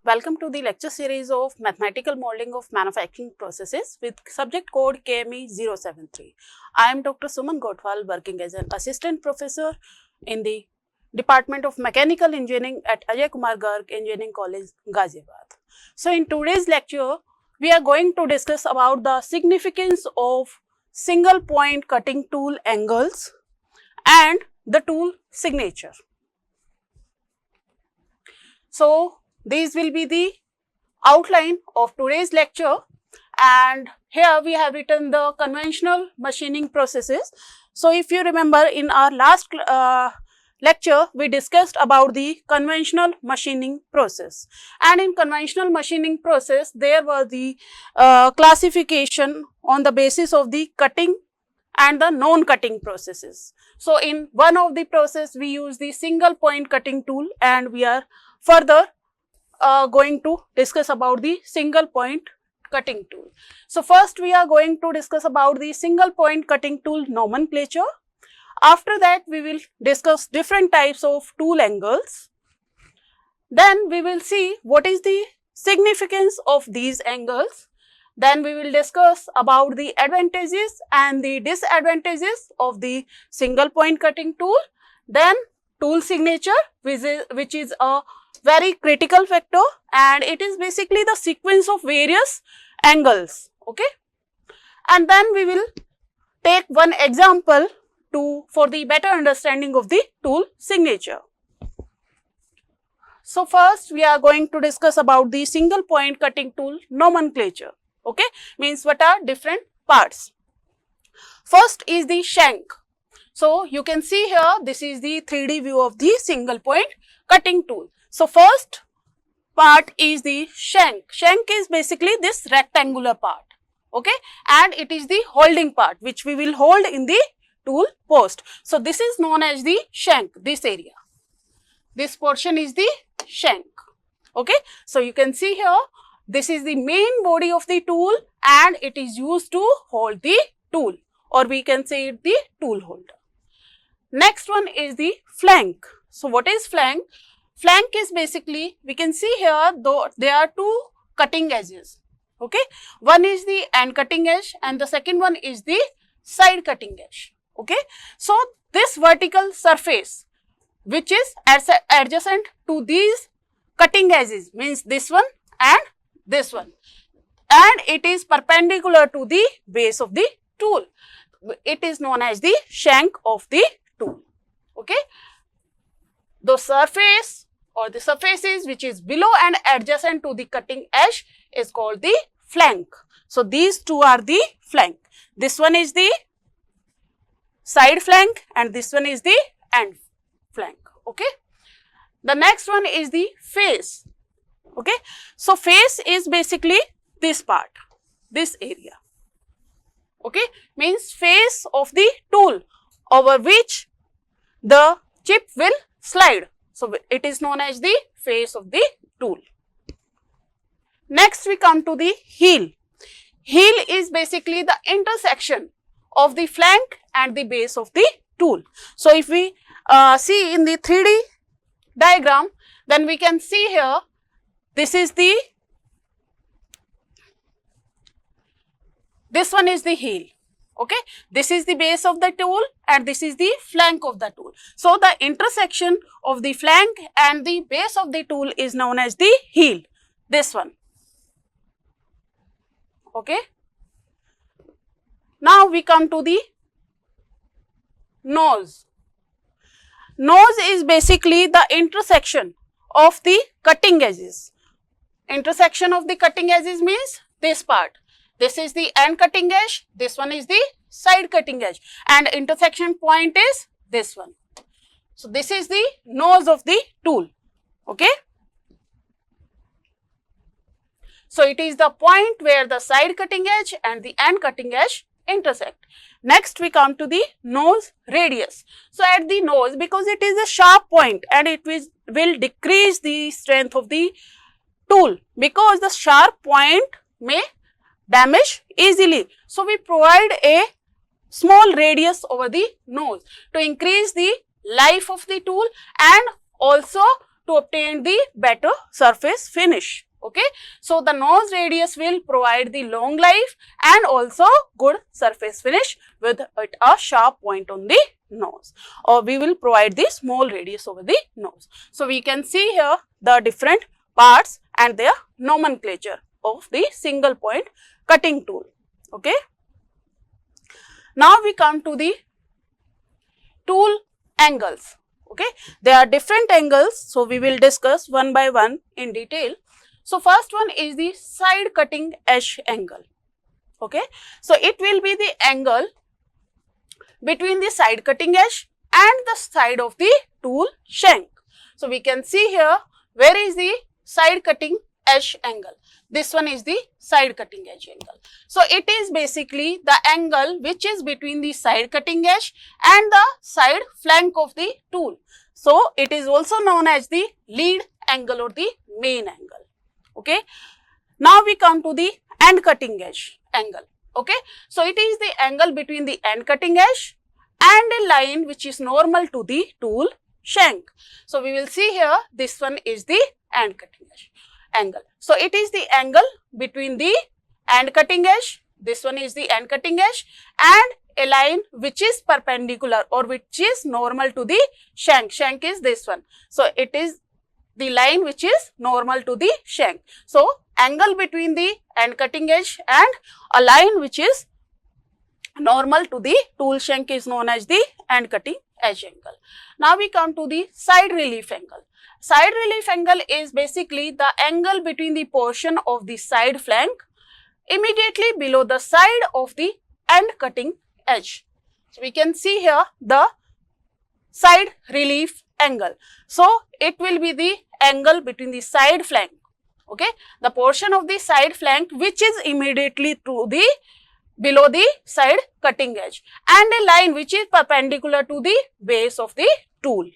Welcome to the lecture series of Mathematical Modeling of Manufacturing Processes with subject code KME 073. I am Dr. Suman Gotwal, working as an assistant professor in the Department of Mechanical Engineering at Ajay Kumar Garg Engineering College, Ghaziabad. So, in today's lecture, we are going to discuss about the significance of single point cutting tool angles and the tool signature. So, these will be the outline of today's lecture, and here we have written the conventional machining processes. So, if you remember, in our last lecture we discussed about the conventional machining process, and in conventional machining process there was the classification on the basis of the cutting and the non-cutting processes. So, in one of the process we use the single point cutting tool, and we are further going to discuss about the single point cutting tool. So, first we are going to discuss about the single point cutting tool nomenclature. After that we will discuss different types of tool angles. Then we will see what is the significance of these angles. Then we will discuss about the advantages and the disadvantages of the single point cutting tool. Then tool signature, which is a very critical factor, and it is basically the sequence of various angles, okay. And then we will take one example for the better understanding of the tool signature. So, first we are going to discuss about the single point cutting tool nomenclature, okay, means what are different parts. First is the shank. So, you can see here this is the 3D view of the single point cutting tool. So, first part is the shank. Shank is basically this rectangular part, okay, and it is the holding part which we will hold in the tool post. So, this is known as the shank, this area. This portion is the shank, okay. So, you can see here this is the main body of the tool, and it is used to hold the tool, or we can say it the tool holder. Next one is the flank. So, what is flank? Flank is basically, we can see here though there are two cutting edges, okay. One is the end cutting edge and the second one is the side cutting edge, okay. So, this vertical surface which is adjacent to these cutting edges means this one and this one, and it is perpendicular to the base of the tool. It is known as the shank of the tool, okay. The surface or the surfaces which is below and adjacent to the cutting edge is called the flank. So, these two are the flank. This one is the side flank and this one is the end flank, okay. The next one is the face, okay. So, face is basically this part, this area, okay, means face of the tool over which the chip will slide. So, it is known as the face of the tool. Next we come to the heel. Heel is basically the intersection of the flank and the base of the tool. So, if we see in the 3D diagram, then we can see here this is the, this one is the heel, okay. This is the base of the tool and this is the flank of the tool. So, the intersection of the flank and the base of the tool is known as the heel, this one, okay. Now, we come to the nose. Nose is basically the intersection of the cutting edges. Intersection of the cutting edges means this part. This is the end cutting edge, this one is the side cutting edge, and intersection point is this one. So, this is the nose of the tool, okay. So, it is the point where the side cutting edge and the end cutting edge intersect. Next we come to the nose radius. So, at the nose, because it is a sharp point and it will decrease the strength of the tool, because the sharp point may damage easily. So, we provide a small radius over the nose to increase the life of the tool and also to obtain the better surface finish. Okay, so the nose radius will provide the long life and also good surface finish with a sharp point on the nose, or we will provide the small radius over the nose. So we can see here the different parts and their nomenclature of the single point cutting tool. Okay, now we come to the tool angles. Okay, there are different angles, so we will discuss one by one in detail. So first one is the side cutting edge angle. Okay, so it will be the angle between the side cutting edge and the side of the tool shank. So we can see here where is the side cutting edge angle. This one is the side cutting edge angle. So it is basically the angle which is between the side cutting edge and the side flank of the tool. So it is also known as the lead angle or the main angle. Okay, now we come to the end cutting edge angle. Okay, so it is the angle between the end cutting edge and a line which is normal to the tool shank. So we will see here this one is the end cutting edge angle. So it is the angle between the end cutting edge, this one is the end cutting edge, and a line which is perpendicular or which is normal to the shank. Shank is this one. So it is the line which is normal to the shank. So angle between the end cutting edge and a line which is normal to the tool shank is known as the end cutting edge angle. Now we come to the side relief angle. Side relief angle is basically the angle between the portion of the side flank immediately below the side of the end cutting edge. So we can see here the side relief angle. So it will be the angle between the side flank, okay, the portion of the side flank which is immediately to the below the side cutting edge, and a line which is perpendicular to the base of the tool.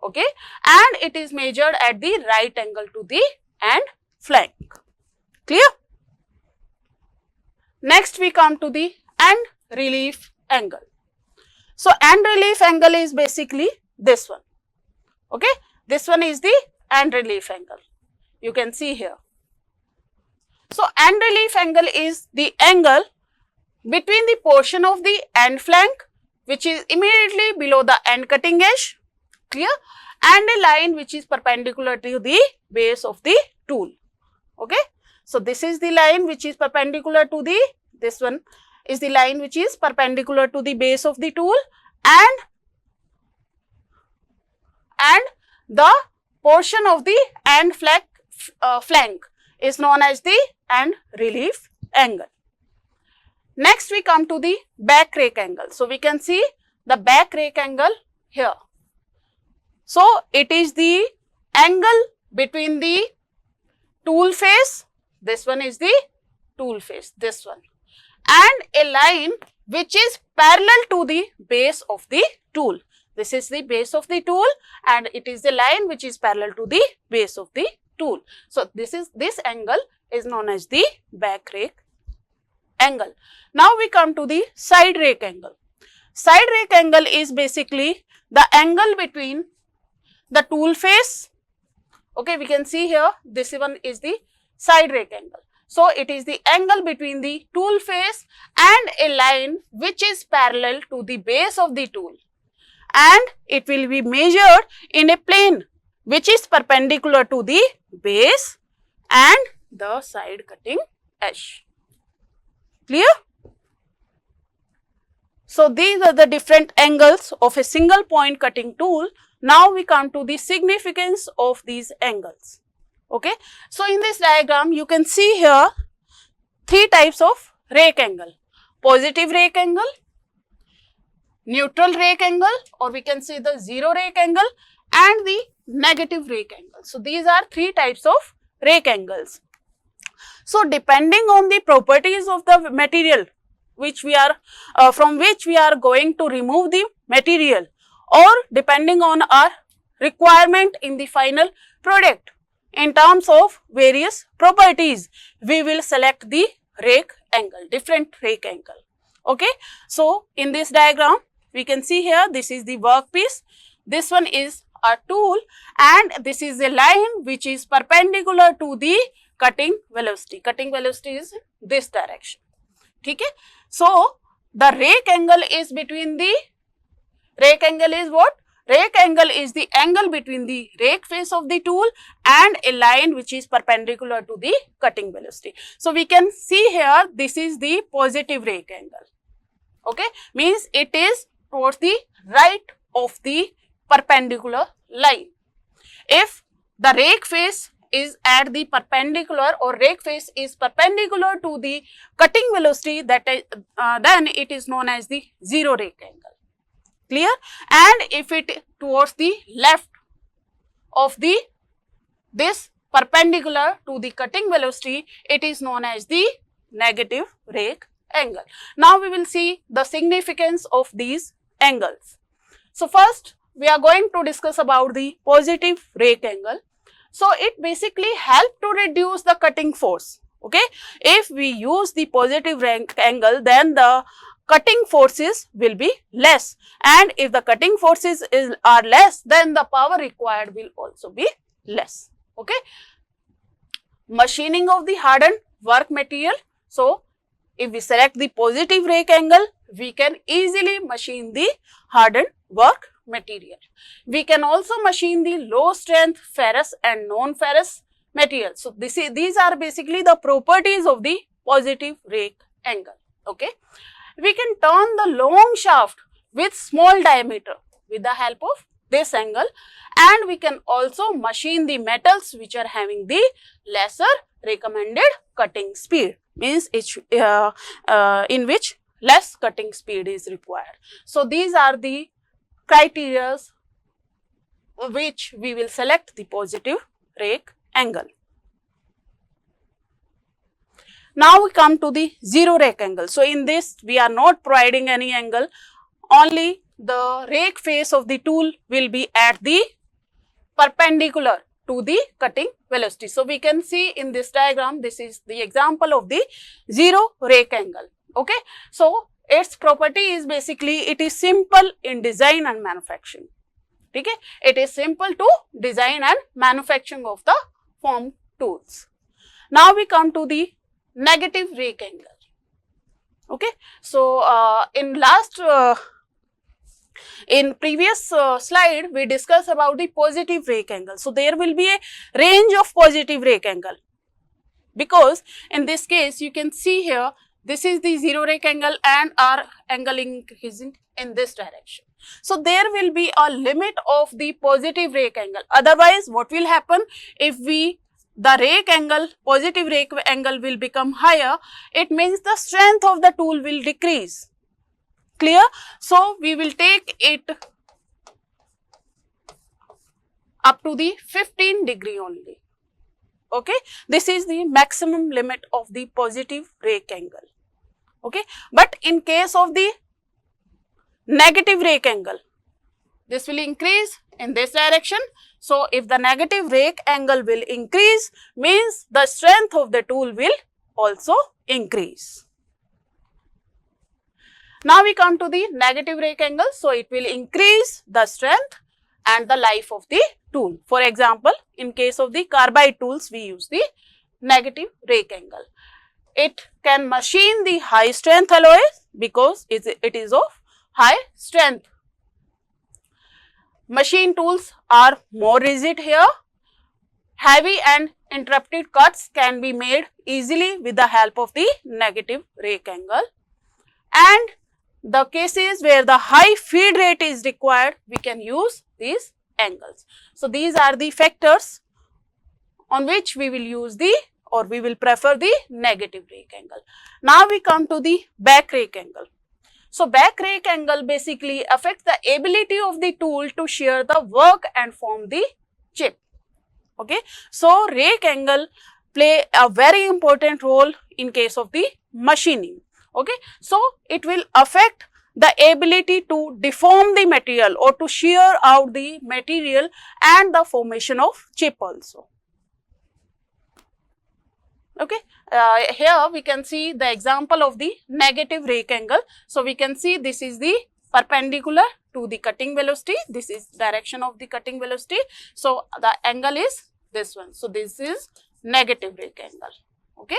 Okay, and it is measured at the right angle to the end flank. Clear? Next we come to the end relief angle. So end relief angle is basically this one. Okay, this one is the end relief angle. You can see here. So end relief angle is the angle between the portion of the end flank which is immediately below the end cutting edge, clear, and a line which is perpendicular to the base of the tool. Okay, so this is the line which is perpendicular to the, this one is the line which is perpendicular to the base of the tool, and the portion of the end flank is known as the end relief angle. Next we come to the back rake angle. So we can see the back rake angle here. So it is the angle between the tool face, this one is the tool face, this one, and a line which is parallel to the base of the tool. This is the base of the tool and it is the line which is parallel to the base of the tool. So this angle is known as the back rake angle. Now we come to the side rake angle. Side rake angle is basically the angle between the tool face. Okay, we can see here this one is the side rake angle. So it is the angle between the tool face and a line which is parallel to the base of the tool, and it will be measured in a plane which is perpendicular to the base and the side cutting edge. Clear? So these are the different angles of a single point cutting tool. Now we come to the significance of these angles. Okay, so in this diagram you can see here three types of rake angle: positive rake angle, neutral rake angle, or we can say the zero rake angle, and the negative rake angle. So these are three types of rake angles. So depending on the properties of the material which we are from which we are going to remove the material, or depending on our requirement in the final product in terms of various properties, we will select the rake angle, different rake angle. Okay, so in this diagram we can see here this is the workpiece, this one is a tool, and this is a line which is perpendicular to the cutting velocity. Cutting velocity is this direction. Okay? So, the rake angle is between the, rake angle is what? Rake angle is the angle between the rake face of the tool and a line which is perpendicular to the cutting velocity. So, we can see here this is the positive rake angle, okay, means it is towards the right of the perpendicular line. If the rake face is at the perpendicular or rake face is perpendicular to the cutting velocity, that is, then it is known as the zero rake angle. Clear? And if it towards the left of the this perpendicular to the cutting velocity, it is known as the negative rake angle. Now, we will see the significance of these angles. So, first we are going to discuss about the positive rake angle. So, it basically helps to reduce the cutting force. Okay, if we use the positive rake angle, then the cutting forces will be less, and if the cutting forces are less, then the power required will also be less. Okay, machining of the hardened work material. So, if we select the positive rake angle, we can easily machine the hardened work material. We can also machine the low strength ferrous and non-ferrous material. So, these are basically the properties of the positive rake angle. Okay. We can turn the long shaft with small diameter with the help of this angle, and we can also machine the metals which are having the lesser recommended cutting speed, means in which less cutting speed is required. So, these are the criteria which we will select the positive rake angle. Now, we come to the zero rake angle. So, in this we are not providing any angle, only the rake face of the tool will be at the perpendicular to the cutting velocity. So, we can see in this diagram, this is the example of the zero rake angle. Okay. So, its property is basically it is simple in design and manufacturing. Okay. It is simple to design and manufacturing of the form tools. Now, we come to the negative rake angle. Okay. So, in previous slide we discussed about the positive rake angle. So, there will be a range of positive rake angle, because in this case you can see here this is the zero rake angle and our angle increasing in this direction. So, there will be a limit of the positive rake angle. Otherwise, what will happen if the rake angle, positive rake angle will become higher, it means the strength of the tool will decrease. Clear? So, we will take it up to the 15 degree only. Okay. This is the maximum limit of the positive rake angle. Okay. But in case of the negative rake angle, this will increase in this direction. So, if the negative rake angle will increase, means the strength of the tool will also increase. Now, we come to the negative rake angle. So, it will increase the strength and the life of the tool. For example, in case of the carbide tools, we use the negative rake angle. It can machine the high strength alloys because it is of high strength. Machine tools are more rigid here. Heavy and interrupted cuts can be made easily with the help of the negative rake angle. And the cases where the high feed rate is required, we can use these angles. So, these are the factors on which we will use the or we will prefer the negative rake angle. Now, we come to the back rake angle. So, back rake angle basically affects the ability of the tool to shear the work and form the chip. Okay. So, rake angle play a very important role in case of the machining. Okay. So, it will affect the ability to deform the material or to shear out the material and the formation of chip also. Okay. Here we can see the example of the negative rake angle. So, we can see this is the perpendicular to the cutting velocity. This is direction of the cutting velocity. So the angle is this one. So this is negative rake angle. Okay.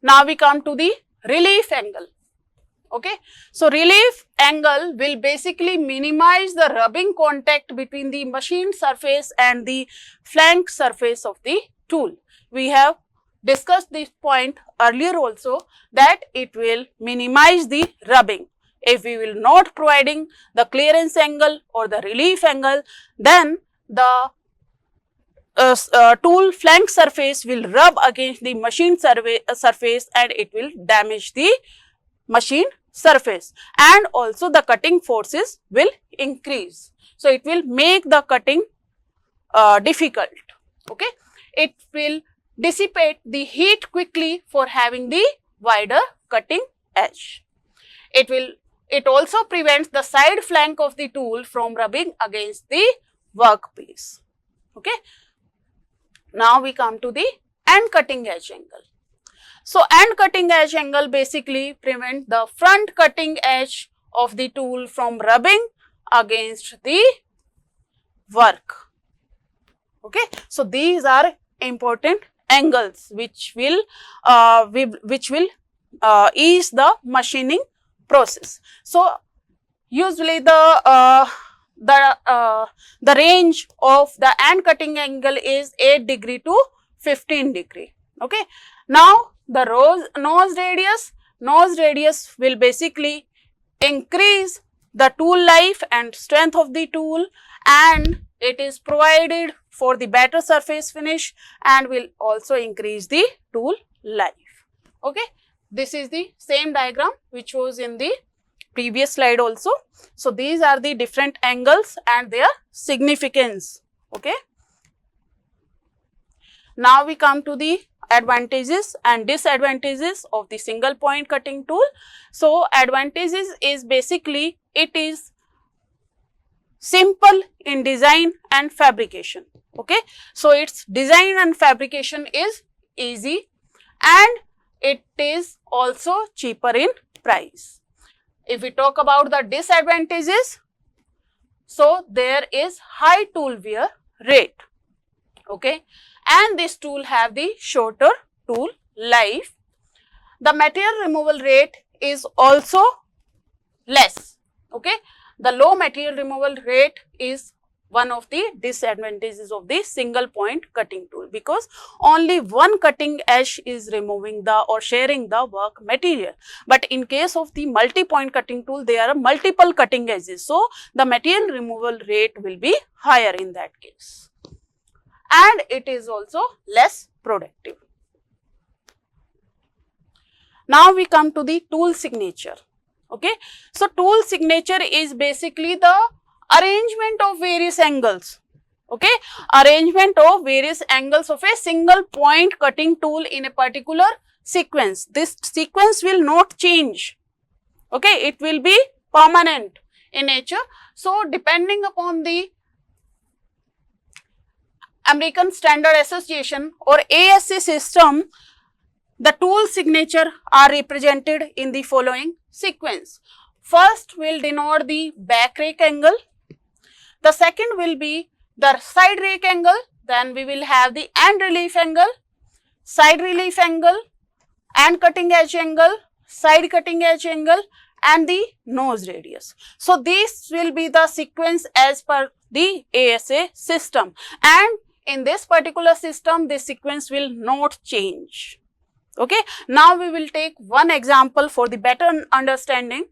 Now we come to the relief angle. Okay. So relief angle will basically minimize the rubbing contact between the machine surface and the flank surface of the tool. We have discussed this point earlier also, that it will minimize the rubbing. If we will not providing the clearance angle or the relief angle, then the tool flank surface will rub against the machine surface and it will damage the machine surface, and also the cutting forces will increase. So it will make the cutting difficult. Okay. It will dissipate the heat quickly for having the wider cutting edge. It also prevents the side flank of the tool from rubbing against the workpiece. Okay. Now we come to the end cutting edge angle. So end cutting edge angle basically prevent the front cutting edge of the tool from rubbing against the work. Okay. So these are important angles which will ease the machining process. So usually the range of the end cutting angle is 8 degree to 15 degree. Okay. Now the nose radius will basically increase the tool life and strength of the tool, and it is provided for the better surface finish and will also increase the tool life. Okay. This is the same diagram which was in the previous slide also. So these are the different angles and their significance. Okay. Now we come to the advantages and disadvantages of the single point cutting tool. So advantages is basically it is simple in design and fabrication. Okay. So its design and fabrication is easy and it is also cheaper in price. If we talk about the disadvantages, so there is high tool wear rate. Okay. And this tool have the shorter tool life. The material removal rate is also less. Okay. The low material removal rate is one of the disadvantages of the single point cutting tool, because only one cutting edge is removing the or sharing the work material. But in case of the multi-point cutting tool, there are multiple cutting edges. So the material removal rate will be higher in that case. And it is also less productive. Now we come to the tool signature. Okay. So tool signature is basically the arrangement of various angles. Okay. Arrangement of various angles of a single point cutting tool in a particular sequence. This sequence will not change. Okay. It will be permanent in nature. So depending upon the American Standard Association or ASA system, the tool signature are represented in the following sequence. First will denote the back rake angle. The second will be the side rake angle. Then we will have the end relief angle, side relief angle, end cutting edge angle, side cutting edge angle, and the nose radius. So this will be the sequence as per the ASA system, and in this particular system, this sequence will not change. Okay. Now we will take one example for the better understanding.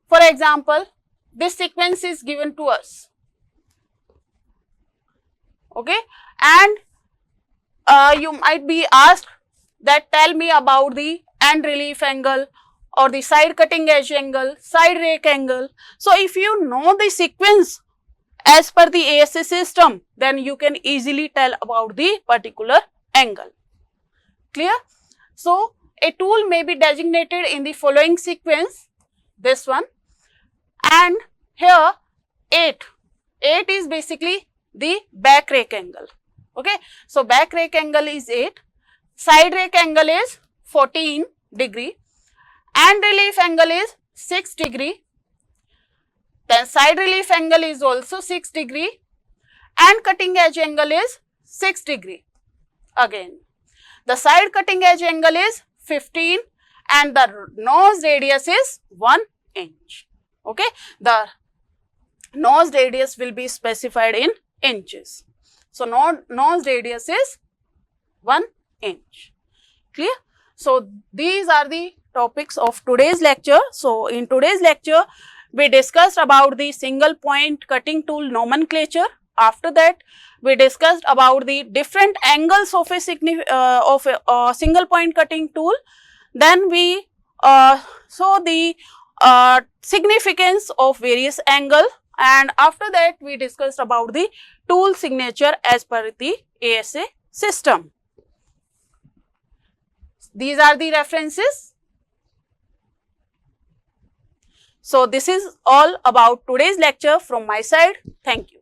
For example, this sequence is given to us. Okay. And you might be asked that tell me about the end relief angle or the side cutting edge angle, side rake angle. So if you know the sequence as per the ASA system, then you can easily tell about the particular angle. Clear? So a tool may be designated in the following sequence, this one, and here 8 is basically the back rake angle. Okay. So back rake angle is 8, side rake angle is 14 degree, and relief angle is 6 degree. Then side relief angle is also 6 degree and cutting edge angle is 6 degree. Again, the side cutting edge angle is 15 and the nose radius is 1 inch. Okay, the nose radius will be specified in inches. So, nose radius is 1 inch. Clear? So, these are the topics of today's lecture. So, in today's lecture, we discussed about the single point cutting tool nomenclature. After that, we discussed about the different angles of a single point cutting tool. Then we saw the significance of various angle, and after that we discussed about the tool signature as per the ASA system. These are the references. So, this is all about today's lecture from my side. Thank you.